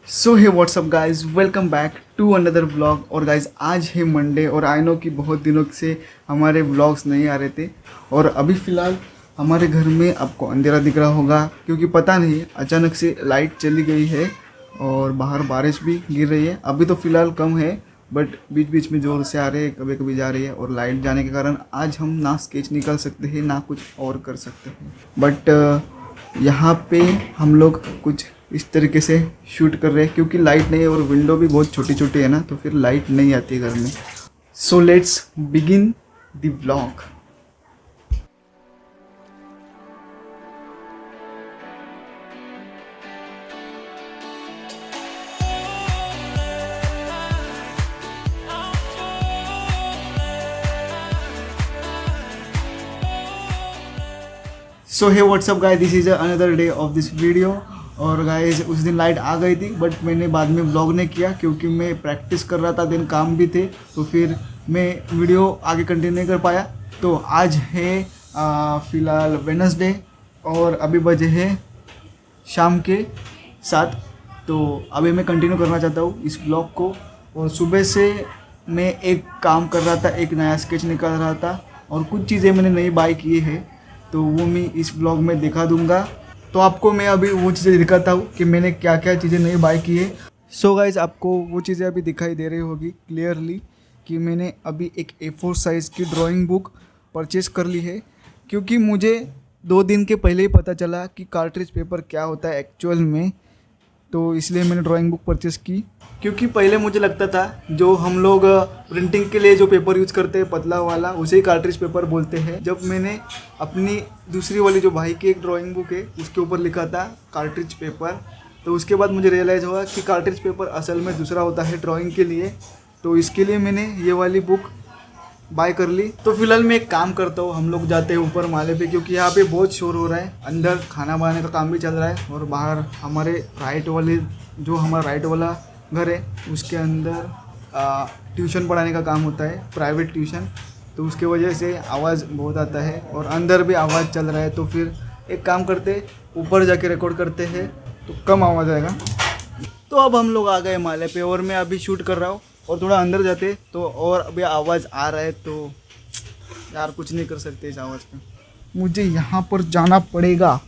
So hey what's up guys, welcome back to another vlog. और guys आज है Monday और आई नो कि बहुत दिनों से हमारे व्लॉग्स नहीं आ रहे थे। और अभी फ़िलहाल हमारे घर में आपको अंधेरा दिख रहा होगा क्योंकि पता नहीं अचानक से लाइट चली गई है और बाहर बारिश भी गिर रही है। अभी तो फ़िलहाल कम है बट बीच बीच में ज़ोर से आ रहे हैं, कभी कभी जा रही है। और लाइट जाने के कारण आज हम ना स्केच निकाल सकते हैं ना कुछ और कर सकते हैं। बट यहाँ पे हम लोग कुछ इस तरीके से शूट कर रहे हैं क्योंकि लाइट नहीं है और विंडो भी बहुत छोटी छोटी है ना, तो फिर लाइट नहीं आती है घर में। So let's begin the vlog. So hey what's up guys, this is another day of this video. और गाइस उस दिन लाइट आ गई थी बट मैंने बाद में व्लॉग नहीं किया क्योंकि मैं प्रैक्टिस कर रहा था, दिन काम भी थे, तो फिर मैं वीडियो आगे कंटिन्यू नहीं कर पाया। तो आज है फ़िलहाल वेडनेसडे और अभी बजे है शाम के 7। तो अभी मैं कंटिन्यू करना चाहता हूँ इस ब्लॉग को। और सुबह से मैं एक काम कर रहा था, एक नया स्केच निकाल रहा था और कुछ चीज़ें मैंने नई बाय की है तो वो मैं इस ब्लॉग में दिखा दूंगा। तो आपको मैं अभी वो चीज़ें दिखाता हूँ कि मैंने क्या क्या चीज़ें नई बाय की है। सो गाइज आपको वो चीज़ें अभी दिखाई दे रही होगी क्लियरली कि मैंने अभी एक A4 साइज़ की ड्राइंग बुक परचेज़ कर ली है क्योंकि मुझे 2 दिन के पहले ही पता चला कि कार्ट्रिज पेपर क्या होता है एक्चुअल में। तो इसलिए मैंने ड्राइंग बुक परचेज़ की क्योंकि पहले मुझे लगता था जो हम लोग प्रिंटिंग के लिए जो पेपर यूज़ करते हैं पतला वाला, उसे ही कार्ट्रिज पेपर बोलते हैं। जब मैंने अपनी दूसरी वाली जो भाई की एक ड्राइंग बुक है उसके ऊपर लिखा था कार्ट्रिज पेपर, तो उसके बाद मुझे रियलाइज़ हुआ कि कार्ट्रिज पेपर असल में दूसरा होता है ड्राइंग के लिए। तो इसके लिए मैंने ये वाली बुक बाय कर ली। तो फिलहाल मैं एक काम करता हूँ, हम लोग जाते हैं ऊपर माले पे क्योंकि यहाँ पे बहुत शोर हो रहा है। अंदर खाना बनाने का काम भी चल रहा है और बाहर हमारे हमारा राइट वाला घर है उसके अंदर ट्यूशन पढ़ाने का काम होता है, प्राइवेट ट्यूशन। तो उसके वजह से आवाज़ बहुत आता है और अंदर भी आवाज़ चल रहा है। तो फिर एक काम करते, ऊपर जाके रिकॉर्ड करते हैं तो कम आवाज़ आएगा। तो अब हम लोग आ गए माले पे और मैं अभी शूट कर रहा हूँ और थोड़ा अंदर जाते तो और अभी आवाज़ आ रहा है तो यार कुछ नहीं कर सकते इस आवाज़ का, मुझे यहाँ पर जाना पड़ेगा।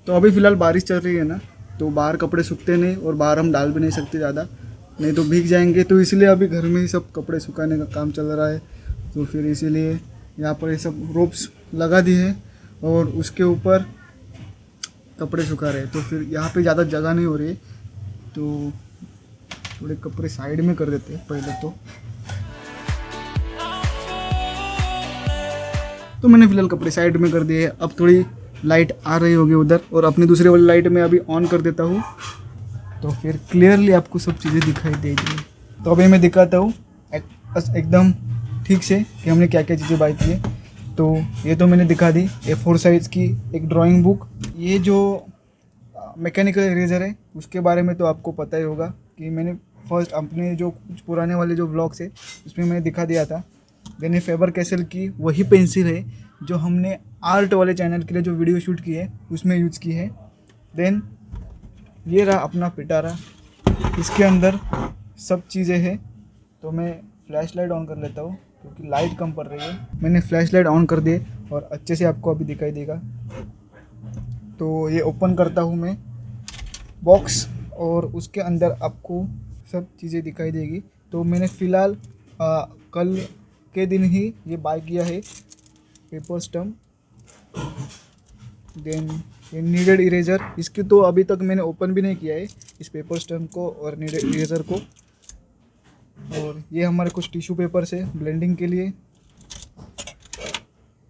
तो अभी फ़िलहाल बारिश चल रही है ना, तो बाहर कपड़े सूखते नहीं और बाहर हम डाल भी नहीं सकते ज़्यादा, नहीं तो भीग जाएंगे। तो इसलिए अभी घर में ही सब कपड़े सुखाने का काम चल रहा है। तो फिर इसीलिए यहाँ पर ये सब रोप्स लगा दी है और उसके ऊपर कपड़े सुखा रहे हैं। तो फिर यहाँ पे ज़्यादा जगह नहीं हो रही है तो थोड़े कपड़े साइड में कर देते हैं पहले। तो मैंने फ़िलहाल कपड़े साइड में कर दिए। अब थोड़ी लाइट आ रही होगी उधर और अपनी दूसरी वाली लाइट में अभी ऑन कर देता हूँ तो फिर क्लियरली आपको सब चीज़ें दिखाई देगी। तो अभी मैं दिखाता हूँ एकदम ठीक से कि हमने क्या क्या चीज़ें बाय की है। तो ये तो मैंने दिखा दी A4 साइज़ की एक ड्राइंग बुक। ये जो मैकेनिकल इरेजर है उसके बारे में तो आपको पता ही होगा कि मैंने फर्स्ट अपने जो कुछ पुराने वाले जो व्लॉग्स है उसमें मैंने दिखा दिया था। मैंने फेबर कैसल की वही पेंसिल है जो हमने आर्ट वाले चैनल के लिए जो वीडियो शूट की है उसमें यूज़ की है। देन ये रहा अपना पिटारा, इसके अंदर सब चीज़ें हैं। तो मैं फ्लैश लाइट ऑन कर लेता हूँ क्योंकि लाइट कम पड़ रही है। मैंने फ्लैश लाइट ऑन कर दी और अच्छे से आपको अभी दिखाई देगा। तो ये ओपन करता हूँ मैं बॉक्स और उसके अंदर आपको सब चीज़ें दिखाई देगी। तो मैंने फ़िलहाल कल के दिन ही ये बाय किया है पेपर स्टम्प। देन ये नीडेड इरेजर, इसकी तो अभी तक मैंने ओपन भी नहीं किया है इस पेपर स्टम्प को और नीडेड इरेजर को। और ये हमारे कुछ टिश्यू पेपर्स है ब्लेंडिंग के लिए।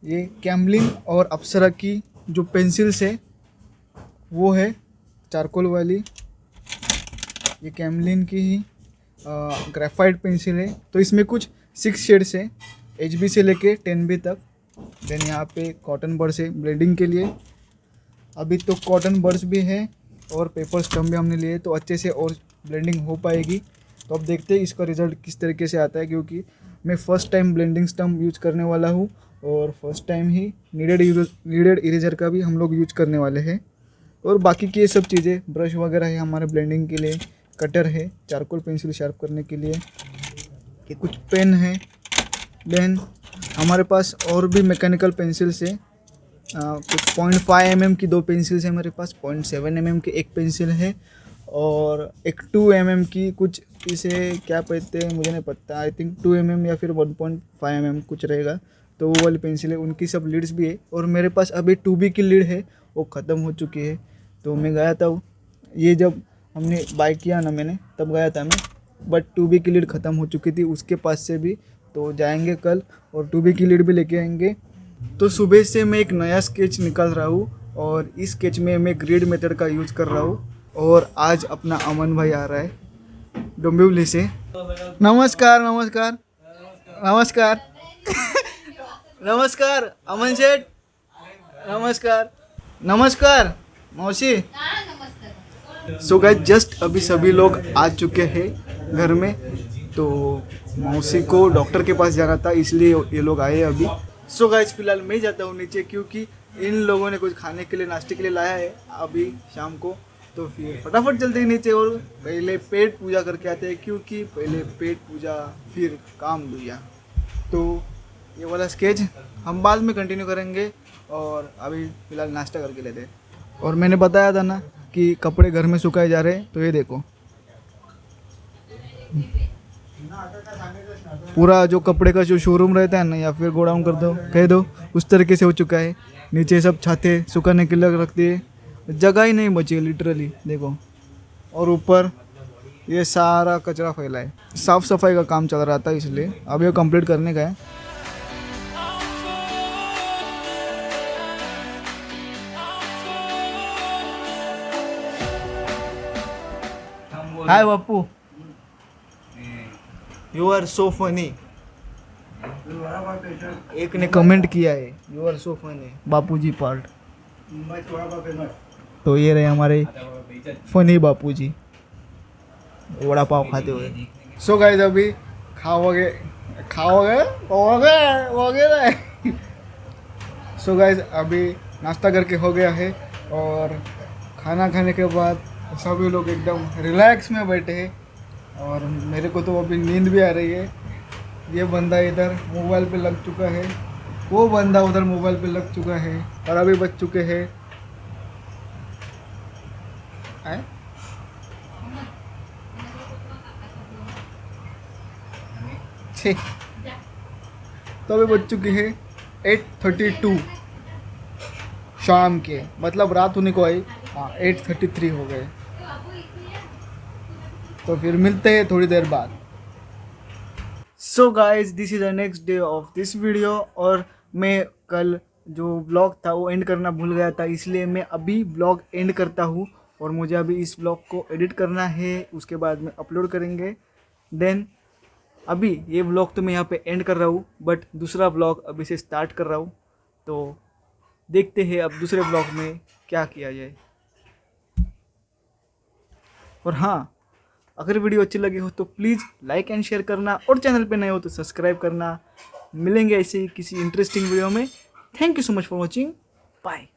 ये कैमलिन और अप्सरा की जो पेंसिल्स है वो है चारकोल वाली, ये कैमलिन की ही ग्रेफाइट पेंसिल है। तो इसमें कुछ 6 शेड्स है HB से लेके 10B तक। देन यहाँ पे कॉटन बर्ड्स है ब्लेंडिंग के लिए। अभी तो कॉटन बर्ड्स भी है और पेपर स्टम्प भी हमने लिए तो अच्छे से और ब्लेंडिंग हो पाएगी। तो अब देखते हैं इसका रिज़ल्ट किस तरीके से आता है क्योंकि मैं first time blending stump use करने वाला हूँ और first time he needed eraser का भी हम लोग यूज करने वाले हैं। और बाकी की ये सब चीज़ें, ब्रश वगैरह है हमारे ब्लेंडिंग के लिए, कटर है चारकोल पेंसिल शार्प करने के लिए, ये कुछ पेन है। देन हमारे पास और भी मैकेनिकल पेंसिल्स है, कुछ 0.5 mm की 2 पेंसिल्स है मेरे पास, 0.7 mm की एक पेंसिल है और एक 2 mm की, कुछ इसे क्या कहते हैं मुझे नहीं पता, आई थिंक 2 mm या फिर 1.5 mm कुछ रहेगा, तो वो वाली पेंसिल है। उनकी सब लीड्स भी है और मेरे पास अभी 2B की लीड है, वो ख़त्म हो चुकी है। तो मैं गया था, ये जब हमने बाय किया ना मैंने, तब गया था मैं, बट 2B की लीड ख़त्म हो चुकी थी उसके पास से भी। तो जाएंगे कल और 2B की लीड भी लेके आएंगे। तो सुबह से मैं एक नया स्केच निकाल रहा हूँ और इस स्केच में मैं ग्रिड मेथड का यूज़ कर रहा हूँ। और आज अपना अमन भाई आ रहा है डोंबिवली से। नमस्कार नमस्कार नमस्कार नमस्कार अमन सेठ, नमस्कार नमस्कार मौसी। सो गाइस जस्ट अभी सभी लोग आ चुके हैं घर में, तो मौसी को डॉक्टर के पास जाना था इसलिए ये लोग आए अभी। सो गाइस फिलहाल मैं जाता हूँ नीचे, क्योंकि इन लोगों ने कुछ खाने के लिए, नाश्ते के लिए लाया है अभी शाम को। तो फिर फटाफट चलते हैं नीचे और पहले पेट पूजा करके आते हैं, क्योंकि पहले पेट पूजा फिर काम दूया। तो ये वाला स्केच हम बाद में कंटिन्यू करेंगे और अभी फिलहाल नाश्ता करके लेते हैं। और मैंने बताया था ना कि कपड़े घर में सुखाए जा रहे हैं, तो ये देखो पूरा जो कपड़े का जो शोरूम रहता है ना, या फिर गोडाउन कर दो, कह दो, उस तरीके से हो चुका है। नीचे सब छाते सुखाने के लिए रखती है, जगह ही नहीं बची लिटरली, देखो। और ऊपर ये सारा कचरा फैला है, साफ सफाई का काम चल रहा था इसलिए अब ये कंप्लीट करने का है। Hi Bapu, you are so funny. एक ने कमेंट किया है you are so funny Bapuji part. तो ये रहे हमारे फनी बापूजी वड़ा पाव खाते हुए। सो गाइस अभी खाओगे सो गाइस अभी नाश्ता करके हो गया है और खाना खाने के बाद सभी लोग एकदम रिलैक्स में बैठे हैं और मेरे को तो अभी नींद भी आ रही है। ये बंदा इधर मोबाइल पे लग चुका है, वो बंदा उधर मोबाइल पे लग चुका है और अभी बज चुके हैं तो अभी बज चुके हैं 8:32 शाम के, मतलब रात होने को आई। हाँ 8:33 हो गए। तो फिर मिलते हैं थोड़ी देर बाद। So guys this is the next day of this video. और मैं कल जो ब्लॉग था वो एंड करना भूल गया था, इसलिए मैं अभी ब्लॉग एंड करता हूँ और मुझे अभी इस ब्लॉग को एडिट करना है, उसके बाद में अपलोड करेंगे। देन अभी ये ब्लॉग तो मैं यहाँ पे एंड कर रहा हूँ, बट दूसरा ब्लॉग अभी से स्टार्ट कर रहा हूँ। तो देखते हैं अब दूसरे ब्लॉग में क्या किया जाए। और हाँ, अगर वीडियो अच्छी लगी हो तो प्लीज़ लाइक एंड शेयर करना और चैनल पे नए हो तो सब्सक्राइब करना। मिलेंगे ऐसे ही किसी इंटरेस्टिंग वीडियो में। Thank you so much for watching, bye.